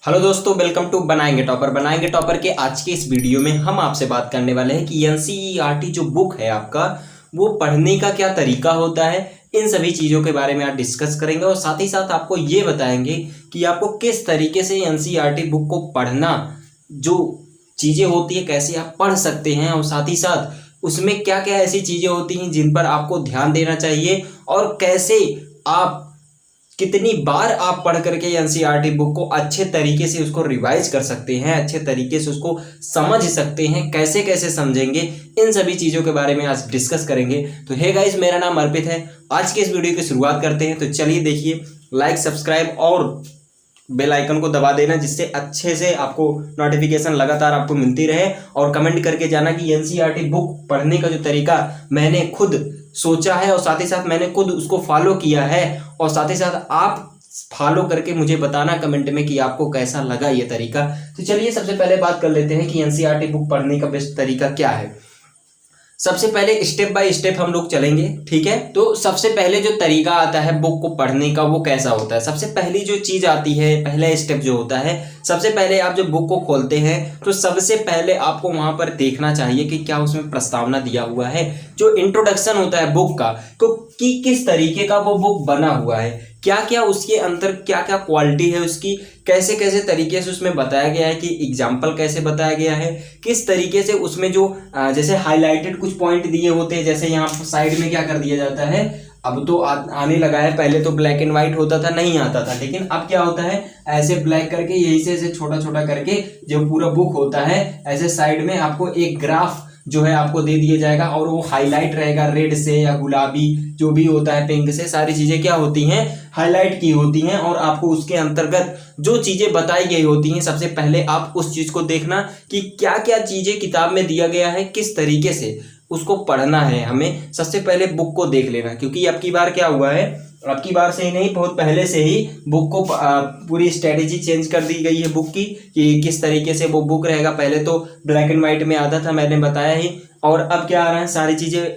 Hello दोस्तों, welcome to बनाएंगे topper के आज के इस वीडियो में हम आपसे बात करने वाले हैं कि एनसीईआरटी जो बुक है आपका वो पढ़ने का क्या तरीका होता है। इन सभी चीज़ों के बारे में आज डिस्कस करेंगे और साथ ही साथ आपको ये बताएंगे कि आपको किस तरीके से एनसीईआरटी बुक को पढ़ना, जो चीज़ें होती है कैसे आप पढ़ सकते हैं और साथ ही साथ उसमें क्या क्या ऐसी चीज़ें होती हैं जिन पर आपको ध्यान देना चाहिए और कैसे आप कितनी बार आप पढ़ करके एनसीईआरटी बुक को अच्छे तरीके से उसको रिवाइज कर सकते हैं, अच्छे तरीके से उसको समझ सकते हैं, कैसे कैसे समझेंगे, इन सभी चीज़ों के बारे में आज डिस्कस करेंगे। तो हे गाइस, मेरा नाम अर्पित है। आज के इस वीडियो की शुरुआत करते हैं। तो चलिए देखिए, लाइक, सब्सक्राइब और बेल आइकन को दबा देना जिससे अच्छे से आपको नोटिफिकेशन लगातार आपको मिलती रहे। और कमेंट करके जाना कि एनसीईआरटी बुक पढ़ने का जो तरीका मैंने खुद सोचा है और साथ ही साथ मैंने खुद उसको फॉलो किया है, और साथ ही साथ आप फॉलो करके मुझे बताना कमेंट में कि आपको कैसा लगा ये तरीका। तो चलिए सबसे पहले बात कर लेते हैं कि एनसीईआरटी बुक पढ़ने का बेस्ट तरीका क्या है। सबसे पहले स्टेप बाय स्टेप हम लोग चलेंगे, ठीक है। तो सबसे पहले जो तरीका आता है बुक को पढ़ने का वो कैसा होता है। सबसे पहली जो चीज आती है, पहला स्टेप जो होता है, सबसे पहले आप जो बुक को खोलते हैं तो सबसे पहले आपको वहां पर देखना चाहिए कि क्या उसमें प्रस्तावना दिया हुआ है, जो इंट्रोडक्शन होता है बुक का, तो कि किस तरीके का वो बुक बना हुआ है, क्या क्या उसके अंदर क्या क्या क्वालिटी है उसकी, कैसे कैसे तरीके से उसमें बताया गया है, कि एग्जाम्पल कैसे बताया गया है, किस तरीके से उसमें जो जैसे हाईलाइटेड कुछ पॉइंट दिए होते हैं, जैसे यहाँ साइड में क्या कर दिया जाता है, अब तो आने लगा है, पहले तो ब्लैक एंड व्हाइट होता था, नहीं आता था, लेकिन अब क्या होता है ऐसे ब्लैक करके यही से ऐसे छोटा छोटा करके जो पूरा बुक होता है ऐसे साइड में आपको एक ग्राफ जो है आपको दे दिया जाएगा और वो हाईलाइट रहेगा रेड से या गुलाबी जो भी होता है पिंक से, सारी चीजें क्या होती हैं हाईलाइट की होती हैं। और आपको उसके अंतर्गत जो चीजें बताई गई होती हैं सबसे पहले आप उस चीज को देखना कि क्या क्या चीजें किताब में दिया गया है, किस तरीके से उसको पढ़ना है। हमें सबसे पहले बुक को देख लेना, क्योंकि अब की बार क्या हुआ है, अब की बार से ही नहीं बहुत पहले से ही बुक को पूरी स्ट्रेटेजी चेंज कर दी गई है बुक की कि किस तरीके से वो बुक रहेगा। पहले तो ब्लैक एंड व्हाइट में आता था, मैंने बताया ही, और अब क्या आ रहा है सारी चीज़ें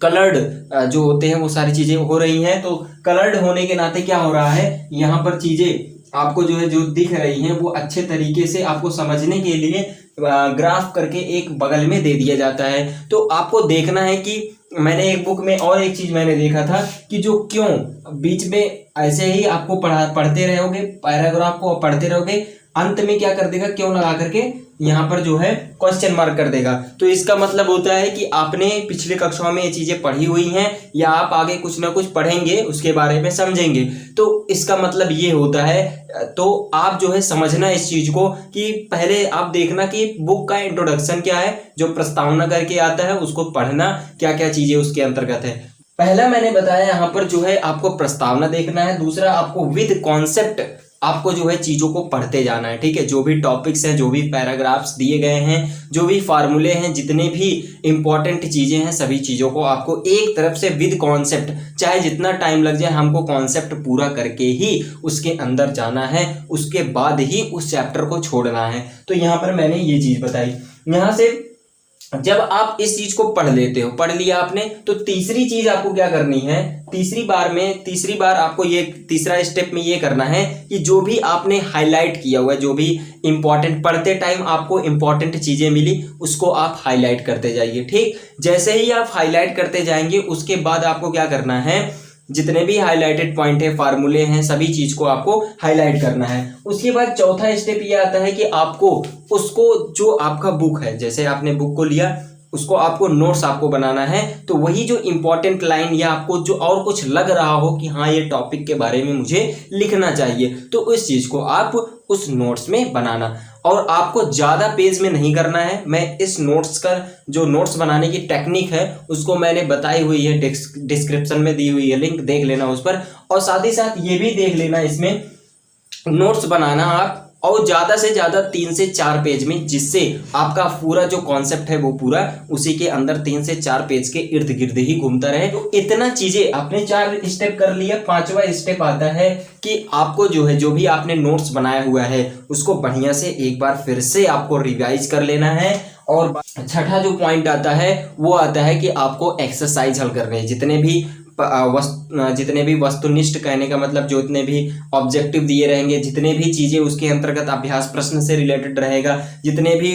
कलर्ड जो होते हैं वो सारी चीज़ें हो रही हैं। तो कलर्ड होने के नाते क्या हो रहा है, यहाँ पर चीज़ें आपको जो है जो दिख रही हैं वो अच्छे तरीके से आपको समझने के लिए ग्राफ करके एक बगल में दे दिया जाता है। तो आपको देखना है कि मैंने एक बुक में और एक चीज मैंने देखा था कि जो क्यों बीच में ऐसे ही आपको पढ़ते रहोगे, पैराग्राफ को पढ़ते रहोगे, अंत में क्या कर देगा क्यों लगा करके यहाँ पर जो है क्वेश्चन मार्क कर देगा। तो इसका मतलब होता है कि आपने पिछले कक्षाओं में ये चीजें पढ़ी हुई हैं या आप आगे कुछ ना कुछ पढ़ेंगे उसके बारे में समझेंगे, तो इसका मतलब ये होता है। तो आप जो है समझना इस चीज को कि पहले आप देखना कि बुक का इंट्रोडक्शन क्या है, जो प्रस्तावना करके आता है उसको पढ़ना, क्या क्या चीजें उसके अंतर्गत है। पहला मैंने बताया यहाँ पर जो है आपको प्रस्तावना देखना है, दूसरा आपको विद कॉन्सेप्ट आपको जो है चीजों को पढ़ते जाना है, ठीक है। जो भी टॉपिक्स हैं, जो भी पैराग्राफ्स दिए गए हैं, जो भी फार्मूले हैं, जितने भी इंपॉर्टेंट चीजें हैं, सभी चीजों को आपको एक तरफ से विद कॉन्सेप्ट, चाहे जितना टाइम लग जाए, हमको कॉन्सेप्ट पूरा करके ही उसके अंदर जाना है, उसके बाद ही उस चैप्टर को छोड़ना है। तो यहाँ पर मैंने ये चीज बताई। यहाँ से जब आप इस चीज को पढ़ लेते हो, पढ़ लिया आपने, तो तीसरी चीज आपको क्या करनी है, तीसरी बार आपको ये तीसरा स्टेप में ये करना है कि जो भी आपने हाईलाइट किया हुआ है, जो भी इंपॉर्टेंट पढ़ते टाइम आपको इंपॉर्टेंट चीजें मिली उसको आप हाईलाइट करते जाइए, ठीक। जैसे ही आप हाईलाइट करते जाएंगे उसके बाद आपको क्या करना है, जितने भी हाईलाइटेड पॉइंट है, फार्मूले हैं, सभी चीज को आपको हाईलाइट करना है। उसके बाद चौथा स्टेप ये आता है कि आपको उसको जो आपका बुक है, जैसे आपने बुक को लिया उसको आपको नोट्स आपको बनाना है। तो वही जो इंपॉर्टेंट लाइन या आपको जो और कुछ लग रहा हो कि हाँ ये टॉपिक के बारे में मुझे लिखना चाहिए, तो उस चीज को आप उस नोट्स में बनाना। और आपको ज़्यादा पेज में नहीं करना है। मैं इस नोट्स का जो नोट्स बनाने की टेक्निक है उसको मैंने बताई हुई है, डिस्क्रिप्शन में दी हुई है, लिंक देख लेना उस पर। और साथ ही साथ ये भी देख लेना इसमें नोट्स बनाना आप, और ज़्यादा से ज़्यादा 3 से 4 पेज में, जिससे आपका पूरा जो कॉन्सेप्ट है वो पूरा उसी के अंदर 3 से 4 पेज के इर्द गिर्द ही घूमता रहे। तो इतना चीज़ें आपने 4 स्टेप कर लिया। 5वां स्टेप आता है कि आपको जो है जो भी आपने नोट्स बनाया हुआ है उसको बढ़िया से एक बार फिर से आपको रिवाइज कर लेना है। और छठा जो पॉइंट आता है वो आता है कि आपको एक्सरसाइज हल करने हैं, जितने भी जितने भी वस्तुनिष्ठ, कहने का मतलब जो इतने भी ऑब्जेक्टिव दिए रहेंगे, जितने भी चीज़ें उसके अंतर्गत अभ्यास प्रश्न से रिलेटेड रहेगा, जितने भी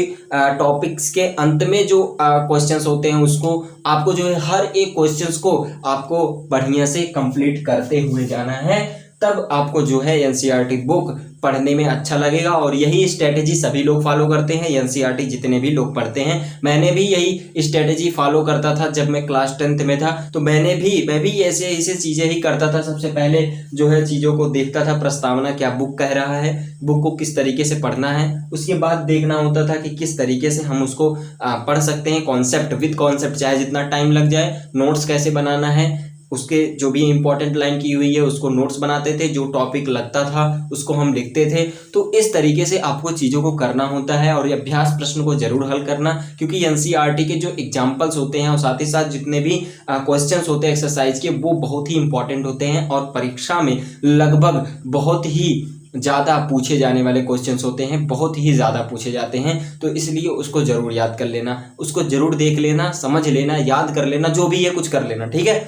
टॉपिक्स के अंत में जो क्वेश्चंस होते हैं उसको आपको जो है हर एक क्वेश्चंस को आपको बढ़िया से कंप्लीट करते हुए जाना है। तब आपको जो है एनसीईआरटी बुक पढ़ने में अच्छा लगेगा। और यही स्ट्रेटेजी सभी लोग फॉलो करते हैं, एनसीईआरटी जितने भी लोग पढ़ते हैं। मैंने भी यही स्ट्रेटेजी फॉलो करता था जब मैं क्लास 10th में था, तो मैं भी ऐसे चीज़ें ही करता था। सबसे पहले जो है चीज़ों को देखता था, प्रस्तावना क्या बुक कह रहा है, बुक को किस तरीके से पढ़ना है, उसके बाद देखना होता था कि किस तरीके से हम उसको पढ़ सकते हैं, कॉन्सेप्ट विद कॉन्सेप्ट, चाहे जितना टाइम लग जाए। नोट्स कैसे बनाना है, उसके जो भी इंपॉर्टेंट लाइन की हुई है उसको नोट्स बनाते थे, जो टॉपिक लगता था उसको हम लिखते थे। तो इस तरीके से आपको चीज़ों को करना होता है और ये अभ्यास प्रश्न को जरूर हल करना, क्योंकि एनसीईआरटी के जो एग्जाम्पल्स होते हैं और साथ ही साथ जितने भी क्वेश्चंस होते हैं एक्सरसाइज के, वो बहुत ही इंपॉर्टेंट होते हैं और परीक्षा में लगभग बहुत ही ज़्यादा पूछे जाने वाले क्वेश्चंस होते हैं, बहुत ही ज़्यादा पूछे जाते हैं। तो इसलिए उसको ज़रूर याद कर लेना, उसको ज़रूर देख लेना, समझ लेना, याद कर लेना, जो भी है कुछ कर लेना, ठीक है।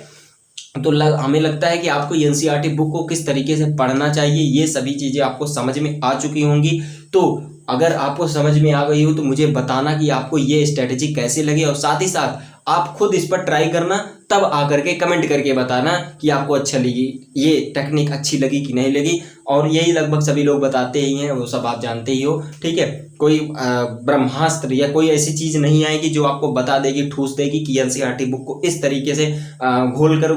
तो हमें लगता है कि आपको एनसीईआरटी बुक को किस तरीके से पढ़ना चाहिए ये सभी चीज़ें आपको समझ में आ चुकी होंगी। तो अगर आपको समझ में आ गई हो तो मुझे बताना कि आपको ये स्ट्रेटेजी कैसे लगी, और साथ ही साथ आप खुद इस पर ट्राई करना, तब आकर के कमेंट करके बताना कि आपको अच्छा लगी, ये टेक्निक अच्छी लगी कि नहीं लगी। और यही लगभग सभी लोग बताते ही हैं, वो सब आप जानते ही हो, ठीक है। कोई ब्रह्मास्त्र या कोई ऐसी चीज़ नहीं आएगी जो आपको बता देगी, ठूस देगी कि एनसीईआरटी बुक को इस तरीके से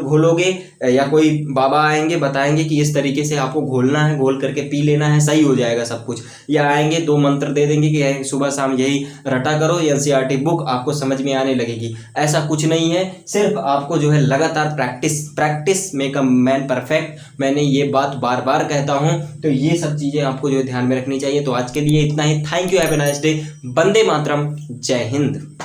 घोलोगे, या कोई बाबा आएंगे बताएंगे कि इस तरीके से आपको घोलना है, घोल करके पी लेना है, सही हो जाएगा सब कुछ। या आएंगे 2 मंत्र दे देंगे कि सुबह शाम यही रटा करो, एनसीईआरटी बुक आपको समझ में आने लगेगी। ऐसा कुछ नहीं है, सिर्फ आपको जो है लगातार practice make a man perfect, मैंने ये बात बार बार कहता हूँ। तो ये सब चीज़ें आपको जो है ध्यान में रखनी चाहिए। तो आज के लिए इतना ही। Thank you, have a nice day. वंदे मातरम, जय हिंद।